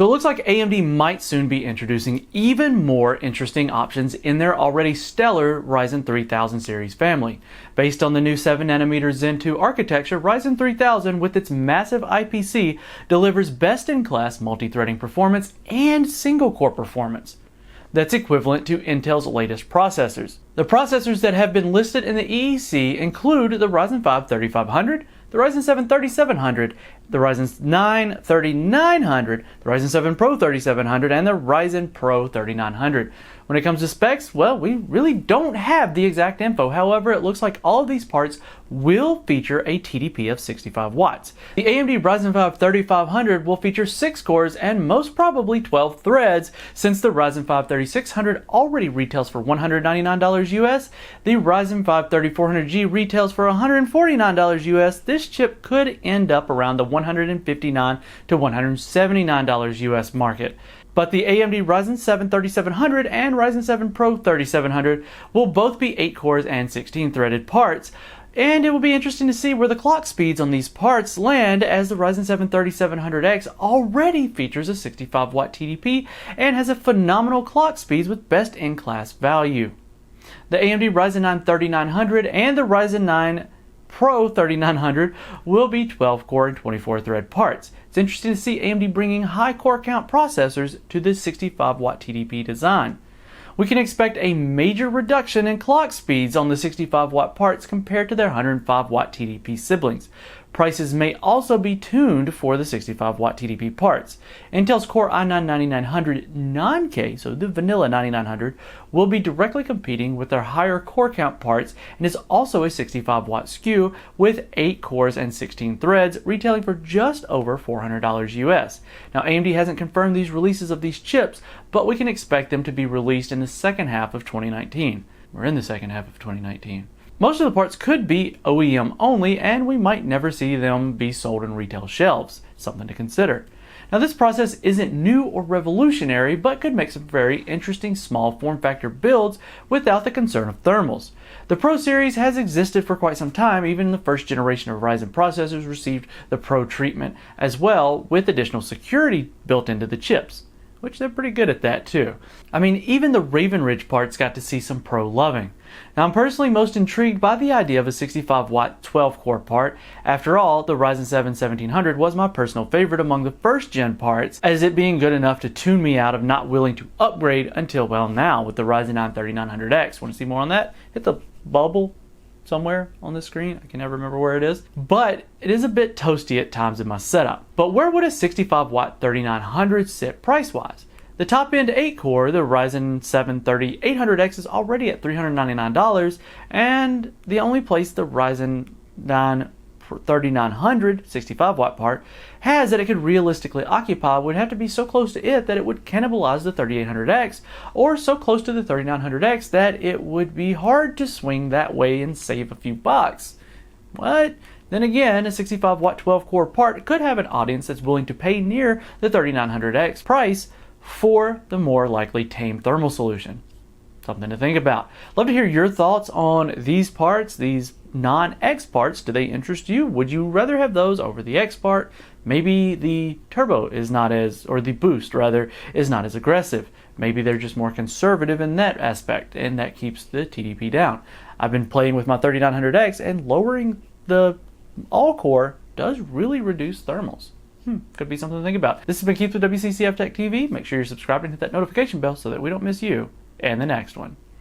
So it looks like AMD might soon be introducing even more interesting options in their already stellar Ryzen 3000 series family. Based on the new 7nm Zen 2 architecture, Ryzen 3000 with its massive IPC delivers best-in-class multi-threading performance and single-core performance that's equivalent to Intel's latest processors. The processors that have been listed in the EEC include the Ryzen 5 3500, the Ryzen 7 3700, the Ryzen 9 3900, the Ryzen 7 Pro 3700, and the Ryzen Pro 3900. When it comes to specs, well, we really don't have the exact info. However, it looks like all of these parts will feature a TDP of 65 watts. The AMD Ryzen 5 3500 will feature 6 cores and most probably 12 threads. Since the Ryzen 5 3600 already retails for $199 US, the Ryzen 5 3400G retails for $149 US. This chip could end up around the $159 to $179 US market. But the AMD Ryzen 7 3700 and Ryzen 7 Pro 3700 will both be 8 cores and 16 threaded parts. And it will be interesting to see where the clock speeds on these parts land, as the Ryzen 7 3700X already features a 65 watt TDP and has a phenomenal clock speeds with best-in-class value. The AMD Ryzen 9 3900 and the Ryzen 9 Pro 3900 will be 12 core and 24 thread parts. It's interesting to see AMD bringing high core count processors to this 65 watt TDP design. We can expect a major reduction in clock speeds on the 65 watt parts compared to their 105 watt TDP siblings. Prices may also be tuned for the 65 watt TDP parts. Intel's Core i9-9900 non-K, so the vanilla 9900, will be directly competing with their higher core count parts and is also a 65 watt SKU with 8 cores and 16 threads, retailing for just over $400 US. Now, AMD hasn't confirmed these releases of these chips, but we can expect them to be released in the second half of 2019. We're in the second half of 2019. Most of the parts could be OEM only, and we might never see them be sold in retail shelves. Something to consider. Now, this process isn't new or revolutionary, but could make some very interesting small form factor builds without the concern of thermals. The Pro series has existed for quite some time. Even the first generation of Ryzen processors received the Pro treatment as well, with additional security built into the chips, which they're pretty good at that too. I mean, even the Raven Ridge parts got to see some Pro loving. Now, I'm personally most intrigued by the idea of a 65 watt 12 core part. After all, the Ryzen 7 1700 was my personal favorite among the first gen parts, as it being good enough to tune me out of not willing to upgrade until, well, now with the Ryzen 9 3900X. Want to see more on that? Hit the bubble somewhere on the screen. I can never remember where it is. But it is a bit toasty at times in my setup. But where would a 65 watt 3900 sit price wise? The top end 8 core, the Ryzen 7 3800X, is already at $399, and the only place the Ryzen 9 3900 65 watt part has that it could realistically occupy would have to be so close to it that it would cannibalize the 3800X, or so close to the 3900X that it would be hard to swing that way and save a few bucks. What? Then again, a 65 watt 12 core part could have an audience that's willing to pay near the 3900X price for the more likely tame thermal solution. Something to think about. Love to hear your thoughts on these parts, these non-X parts. Do they interest you? Would you rather have those over the X part? Maybe the turbo is not as, or the boost rather, is not as aggressive. Maybe they're just more conservative in that aspect, and that keeps the TDP down. I've been playing with my 3900X, and lowering the all-core does really reduce thermals. Could be something to think about. This has been Keith with WCCF Tech TV. Make sure you're subscribed and hit that notification bell so that we don't miss you in the next one.